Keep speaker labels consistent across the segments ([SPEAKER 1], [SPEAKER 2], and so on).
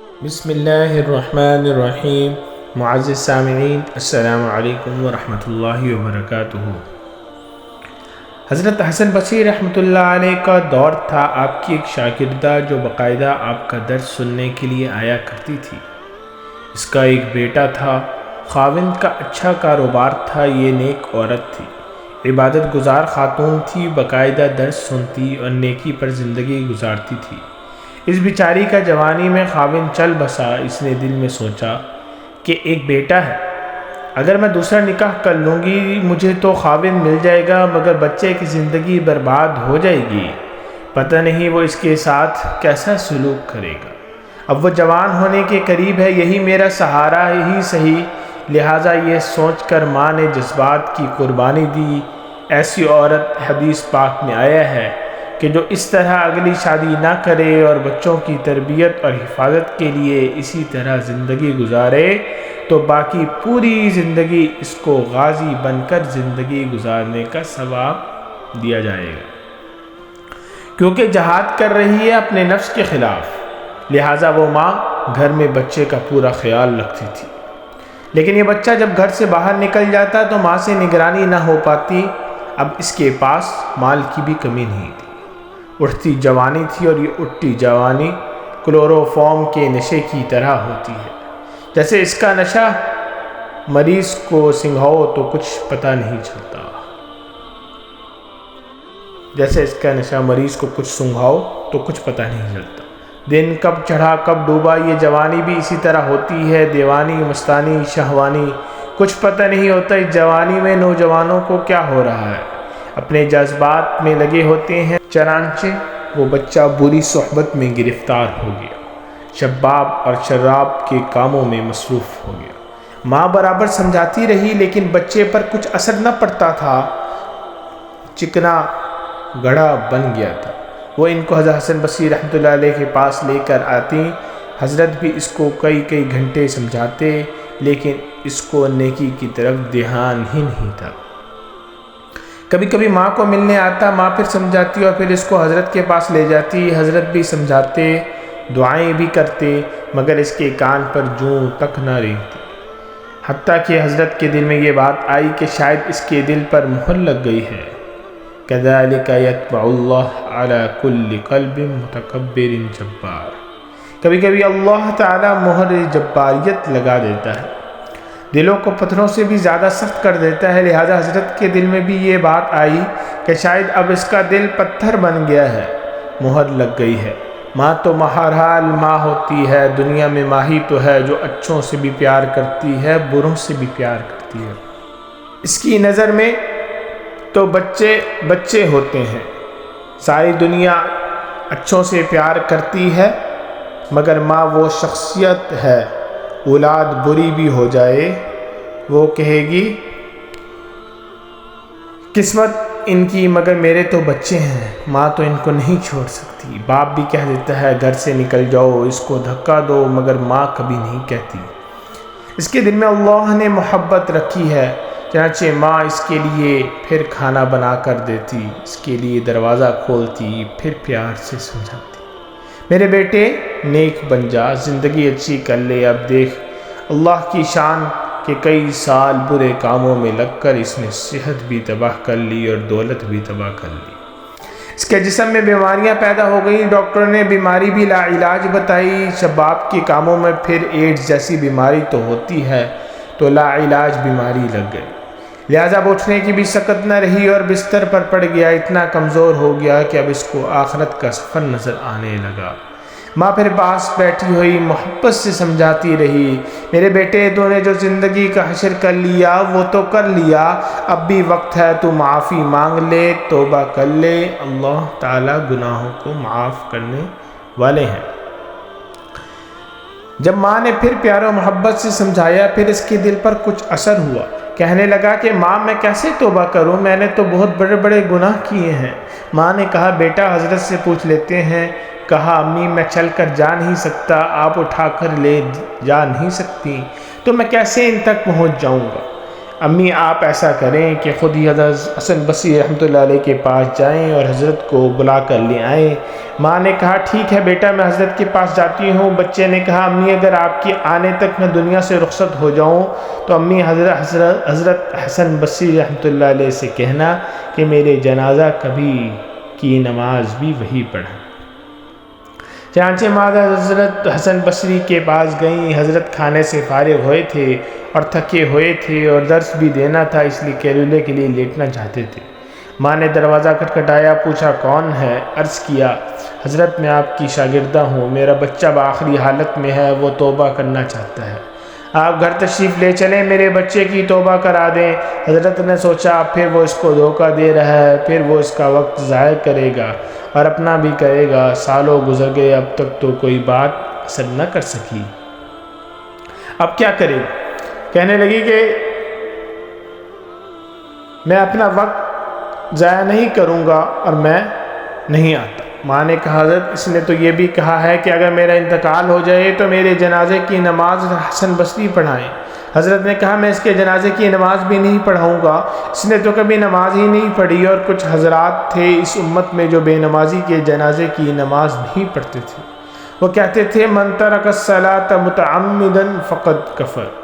[SPEAKER 1] بسم اللہ الرحمن الرحیم۔ معزز سامعین، السلام علیکم ورحمۃ اللہ وبرکاتہ۔ حضرت حسن بصری رحمۃ اللہ علیہ کا دور تھا۔ آپ کی ایک شاگردہ جو باقاعدہ آپ کا درس سننے کے لیے آیا کرتی تھی۔ اس کا ایک بیٹا تھا، خاوند کا اچھا کاروبار تھا، یہ نیک عورت تھی، عبادت گزار خاتون تھی، باقاعدہ درس سنتی اور نیکی پر زندگی گزارتی تھی۔ اس بیچاری کا جوانی میں خاوند چل بسا۔ اس نے دل میں سوچا کہ ایک بیٹا ہے، اگر میں دوسرا نکاح کر لوں گی مجھے تو خاوند مل جائے گا، مگر بچے کی زندگی برباد ہو جائے گی، پتہ نہیں وہ اس کے ساتھ کیسا سلوک کرے گا۔ اب وہ جوان ہونے کے قریب ہے، یہی میرا سہارا ہی صحیح۔ لہٰذا یہ سوچ کر ماں نے جذبات کی قربانی دی۔ ایسی عورت حدیث پاک میں آیا ہے کہ جو اس طرح اگلی شادی نہ کرے اور بچوں کی تربیت اور حفاظت کے لیے اسی طرح زندگی گزارے تو باقی پوری زندگی اس کو غازی بن کر زندگی گزارنے کا ثواب دیا جائے گا، کیونکہ جہاد کر رہی ہے اپنے نفس کے خلاف۔ لہٰذا وہ ماں گھر میں بچے کا پورا خیال رکھتی تھی، لیکن یہ بچہ جب گھر سے باہر نکل جاتا تو ماں سے نگرانی نہ ہو پاتی۔ اب اس کے پاس مال کی بھی کمی نہیں تھی، اٹھتی جوانی تھی، اور یہ اٹھتی جوانی کلوروفارم کے نشے کی طرح ہوتی ہے۔ جیسے اس کا نشہ مریض کو سنگھاؤ تو کچھ پتہ نہیں چلتا، دن کب چڑھا کب ڈوبا۔ یہ جوانی بھی اسی طرح ہوتی ہے، دیوانی، مستانی، شہوانی، کچھ پتہ نہیں ہوتا اس جوانی میں نوجوانوں کو کیا ہو رہا ہے، اپنے جذبات میں لگے ہوتے ہیں۔ چنانچہ وہ بچہ بری صحبت میں گرفتار ہو گیا، شباب اور شراب کے کاموں میں مصروف ہو گیا۔ ماں برابر سمجھاتی رہی لیکن بچے پر کچھ اثر نہ پڑتا تھا، چکنا گڑھا بن گیا تھا۔ وہ ان کو حضرت حسن بصری رحمۃ اللہ علیہ کے پاس لے کر آتی، حضرت بھی اس کو کئی گھنٹے سمجھاتے، لیکن اس کو نیکی کی طرف دھیان ہی نہیں تھا۔ کبھی کبھی ماں کو ملنے آتا، ماں پھر سمجھاتی اور پھر اس کو حضرت کے پاس لے جاتی۔ حضرت بھی سمجھاتے، دعائیں بھی کرتے، مگر اس کے کان پر جوں تک نہ رینگتی۔ حتیٰ کہ حضرت کے دل میں یہ بات آئی کہ شاید اس کے دل پر مہر لگ گئی ہے۔ كَذَلِكَ يَطْبَعُ اللَّهُ عَلَى كُلِّ قَلْبٍ مُتَكَبِّرٍ جَبَّارٍ۔ کبھی کبھی اللہ تعالیٰ مہر جباریت لگا دیتا ہے، دلوں کو پتھروں سے بھی زیادہ سخت کر دیتا ہے۔ لہٰذا حضرت کے دل میں بھی یہ بات آئی کہ شاید اب اس کا دل پتھر بن گیا ہے، مہر لگ گئی ہے۔ ماں تو بہرحال ماں ہوتی ہے، دنیا میں ماں ہی تو ہے جو اچھوں سے بھی پیار کرتی ہے، بروں سے بھی پیار کرتی ہے۔ اس کی نظر میں تو بچے بچے ہوتے ہیں، ساری دنیا اچھوں سے پیار کرتی ہے، مگر ماں وہ شخصیت ہے، اولاد بری بھی ہو جائے وہ کہے گی قسمت ان کی، مگر میرے تو بچے ہیں، ماں تو ان کو نہیں چھوڑ سکتی۔ باپ بھی کہہ دیتا ہے گھر سے نکل جاؤ، اس کو دھکا دو، مگر ماں کبھی نہیں کہتی۔ اس کے دل میں اللہ نے محبت رکھی ہے، چنانچہ ماں اس کے لیے پھر کھانا بنا کر دیتی، اس کے لیے دروازہ کھولتی، پھر پیار سے سمجھاتی، میرے بیٹے نیک بن جا، زندگی اچھی کر لے۔ اب دیکھ اللہ کی شان کہ کئی سال برے کاموں میں لگ کر اس نے صحت بھی تباہ کر لی اور دولت بھی تباہ کر لی۔ اس کے جسم میں بیماریاں پیدا ہو گئی، ڈاکٹر نے بیماری بھی لا علاج بتائی۔ شباب کے کاموں میں پھر ایڈز جیسی بیماری تو ہوتی ہے، تو لا علاج بیماری لگ گئی۔ لہٰذا اب اٹھنے کی بھی سکت نہ رہی اور بستر پر پڑ گیا، اتنا کمزور ہو گیا کہ اب اس کو آخرت کا سفر نظر آنے لگا۔ ماں پھر پاس بیٹھی ہوئی محبت سے سمجھاتی رہی، میرے بیٹے تو نے جو زندگی کا حشر کر لیا وہ تو کر لیا، اب بھی وقت ہے تو معافی مانگ لے، توبہ کر لے، اللہ تعالیٰ گناہوں کو معاف کرنے والے ہیں۔ جب ماں نے پھر پیار و محبت سے سمجھایا، پھر اس کے دل پر کچھ اثر ہوا، کہنے لگا کہ ماں میں کیسے توبہ کروں، میں نے تو بہت بڑے بڑے گناہ کیے ہیں۔ ماں نے کہا بیٹا حضرت سے پوچھ لیتے ہیں۔ کہا امی میں چل کر جا نہیں سکتا، آپ اٹھا کر لے جا نہیں سکتی، تو میں کیسے ان تک پہنچ جاؤں گا۔ امی آپ ایسا کریں کہ خود ہی حضرت حسن بصری رحمۃ اللہ علیہ کے پاس جائیں اور حضرت کو بلا کر لے آئیں۔ ماں نے کہا ٹھیک ہے بیٹا، میں حضرت کے پاس جاتی ہوں۔ بچے نے کہا امی اگر آپ کے آنے تک میں دنیا سے رخصت ہو جاؤں تو امی حضرت حسن بصری رحمۃ اللہ علیہ سے کہنا کہ میرے جنازہ کبھی کی نماز بھی وہی پڑھیں۔ چنانچہ ماں حضرت حسن بصری کے پاس گئیں۔ حضرت کھانے سے فارغ ہوئے تھے اور تھکے ہوئے تھے اور درس بھی دینا تھا، اس لیے کیلولے کے لیے لیٹنا چاہتے تھے۔ ماں نے دروازہ کھٹکھٹایا، پوچھا کون ہے؟ عرض کیا حضرت میں آپ کی شاگردہ ہوں، میرا بچہ بآخری حالت میں ہے، وہ توبہ کرنا چاہتا ہے، آپ گھر تشریف لے چلیں، میرے بچے کی توبہ کرا دیں۔ حضرت نے سوچا پھر وہ اس کو دھوکہ دے رہا ہے، پھر وہ اس کا وقت ضائع کرے گا اور اپنا بھی کرے گا۔ سالوں گزر گئے، اب تک تو کوئی بات اثر نہ کر سکی، اب کیا کرے؟ کہنے لگی کہ میں اپنا وقت ضائع نہیں کروں گا اور میں نہیں آتا۔ ماں نے کہا حضرت اس نے تو یہ بھی کہا ہے کہ اگر میرا انتقال ہو جائے تو میرے جنازے کی نماز حسن بصری پڑھائیں۔ حضرت نے کہا میں اس کے جنازے کی نماز بھی نہیں پڑھاؤں گا، اس نے تو کبھی نماز ہی نہیں پڑھی، اور کچھ حضرات تھے اس امت میں جو بے نمازی کے جنازے کی نماز نہیں پڑھتے تھے، وہ کہتے تھے من ترک الصلاۃ متعمدا فقد کفر۔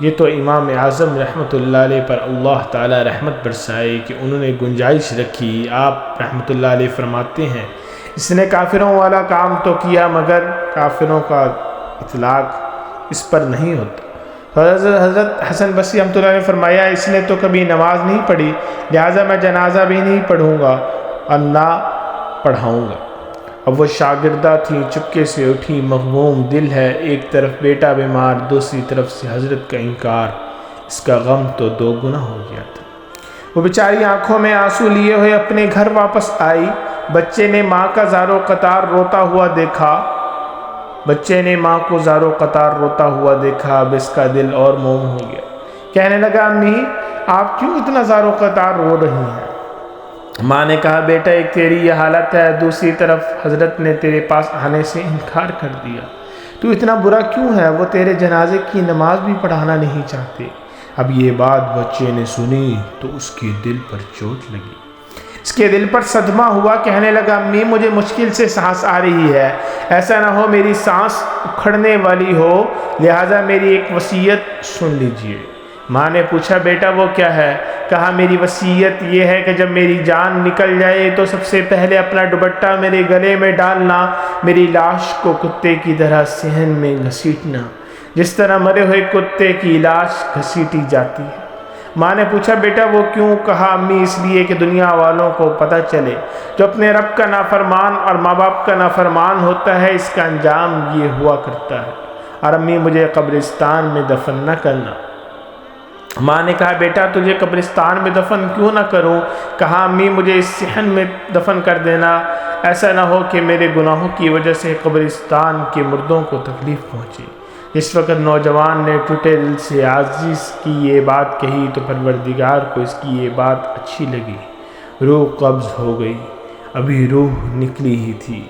[SPEAKER 1] یہ تو امام اعظم رحمۃ اللہ علیہ پر اللہ تعالی رحمت برسائے کہ انہوں نے گنجائش رکھی۔ آپ رحمۃ اللہ علیہ فرماتے ہیں اس نے کافروں والا کام تو کیا مگر کافروں کا اطلاق اس پر نہیں ہوتا۔ حضرت حسن بصری رحمۃ اللہ علیہ فرمایا اس نے تو کبھی نماز نہیں پڑھی، لہٰذا میں جنازہ بھی نہیں پڑھوں گا اور نہ پڑھاؤں گا۔ اب وہ شاگردہ تھی، چپکے سے اٹھی، مغموم دل ہے، ایک طرف بیٹا بیمار، دوسری طرف سے حضرت کا انکار، اس کا غم تو دو گنا ہو گیا تھا۔ وہ بیچاری آنکھوں میں آنسو لیے ہوئے اپنے گھر واپس آئی۔ بچے نے ماں کا زارو قطار روتا ہوا دیکھا، اب اس کا دل اور موم ہو گیا۔ کہنے لگا امی آپ کیوں اتنا زارو قطار رو رہی ہیں؟ ماں نے کہا بیٹا ایک تیری یہ حالت ہے، دوسری طرف حضرت نے تیرے پاس آنے سے انکار کر دیا، تو اتنا برا کیوں ہے؟ وہ تیرے جنازے کی نماز بھی پڑھانا نہیں چاہتے۔ اب یہ بات بچے نے سنی تو اس کے دل پر چوٹ لگی، اس کے دل پر صدمہ ہوا۔ کہنے لگا امی مجھے مشکل سے سانس آ رہی ہے، ایسا نہ ہو میری سانس اکھڑنے والی ہو، لہٰذا میری ایک وصیت سن لیجئے۔ ماں نے پوچھا بیٹا وہ کیا ہے؟ کہا میری وصیت یہ ہے کہ جب میری جان نکل جائے تو سب سے پہلے اپنا دوپٹہ میرے گلے میں ڈالنا، میری لاش کو کتے کی طرح صحن میں گھسیٹنا، جس طرح مرے ہوئے کتے کی لاش گھسیٹی جاتی ہے۔ ماں نے پوچھا بیٹا وہ کیوں؟ کہا امی اس لیے کہ دنیا والوں کو پتہ چلے جو اپنے رب کا نافرمان اور ماں باپ کا نافرمان ہوتا ہے اس کا انجام یہ ہوا کرتا ہے، اور امی مجھے قبرستان میں دفن نہ کرنا۔ ماں نے کہا بیٹا تجھے قبرستان میں دفن کیوں نہ کروں؟ کہا امی مجھے اس صحن میں دفن کر دینا، ایسا نہ ہو کہ میرے گناہوں کی وجہ سے قبرستان کے مردوں کو تکلیف پہنچے۔ اس وقت نوجوان نے ٹوٹے دل سے عزیز کی یہ بات کہی تو پروردگار کو اس کی یہ بات اچھی لگی، روح قبض ہو گئی، ابھی روح نکلی ہی تھی،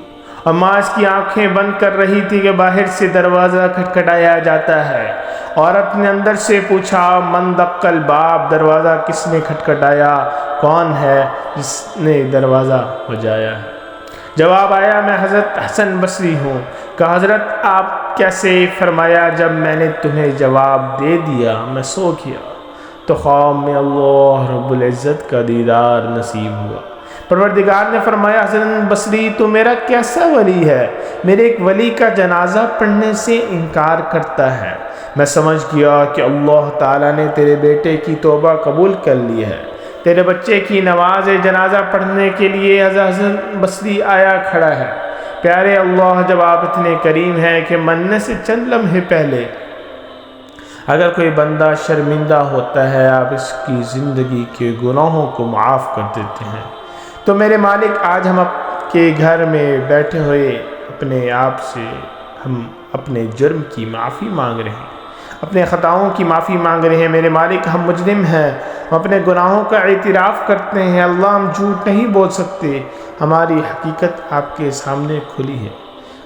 [SPEAKER 1] اور ماں اس کی آنکھیں بند کر رہی تھی کہ باہر سے دروازہ کھٹکھٹایا جاتا ہے۔ عورت نے اندر سے پوچھا من دق الباب، دروازہ کس نے کھٹکھٹایا؟ کون ہے جس نے دروازہ بجایا ہے؟ جواب آیا میں حضرت حسن بصری ہوں۔ کہا حضرت آپ کیسے؟ فرمایا جب میں نے تمہیں جواب دے دیا میں سو گیا تو خواب میں اللہ رب العزت کا دیدار نصیب ہوا۔ پروردگار نے فرمایا حسن بصری تو میرا کیسا ولی ہے، میرے ایک ولی کا جنازہ پڑھنے سے انکار کرتا ہے۔ میں سمجھ گیا کہ اللہ تعالیٰ نے تیرے بیٹے کی توبہ قبول کر لی ہے، تیرے بچے کی نماز جنازہ پڑھنے کے لیے حسن بصری آیا کھڑا ہے۔ پیارے اللہ جب آپ اتنے کریم ہیں کہ مرنے سے چند لمحے پہلے اگر کوئی بندہ شرمندہ ہوتا ہے آپ اس کی زندگی کے گناہوں کو معاف کر دیتے ہیں، تو میرے مالک آج ہم آپ کے گھر میں بیٹھے ہوئے اپنے آپ سے ہم اپنے جرم کی معافی مانگ رہے ہیں، اپنے خطاؤں کی معافی مانگ رہے ہیں۔ میرے مالک ہم مجرم ہیں، ہم اپنے گناہوں کا اعتراف کرتے ہیں۔ اللہ ہم جھوٹ نہیں بول سکتے، ہماری حقیقت آپ کے سامنے کھلی ہے۔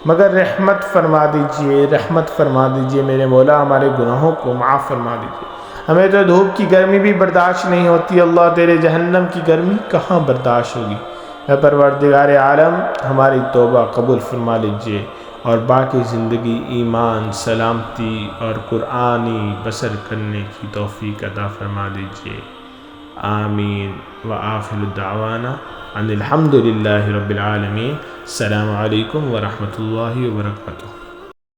[SPEAKER 1] مگر رحمت فرما دیجئے، رحمت فرما دیجئے میرے مولا، ہمارے گناہوں کو معاف فرما دیجئے۔ ہمیں تو دھوپ کی گرمی بھی برداشت نہیں ہوتی، اللہ تیرے جہنم کی گرمی کہاں برداشت ہوگی۔ اے پروردگار عالم، ہماری توبہ قبول فرما لیجئے اور باقی زندگی ایمان، سلامتی اور قرآنی بسر کرنے کی توفیق عطا فرما دیجئے، آمین۔ وآخر دعوانا ان الحمد للہ رب العالمین۔ السلام علیکم ورحمۃ اللہ وبرکاتہ۔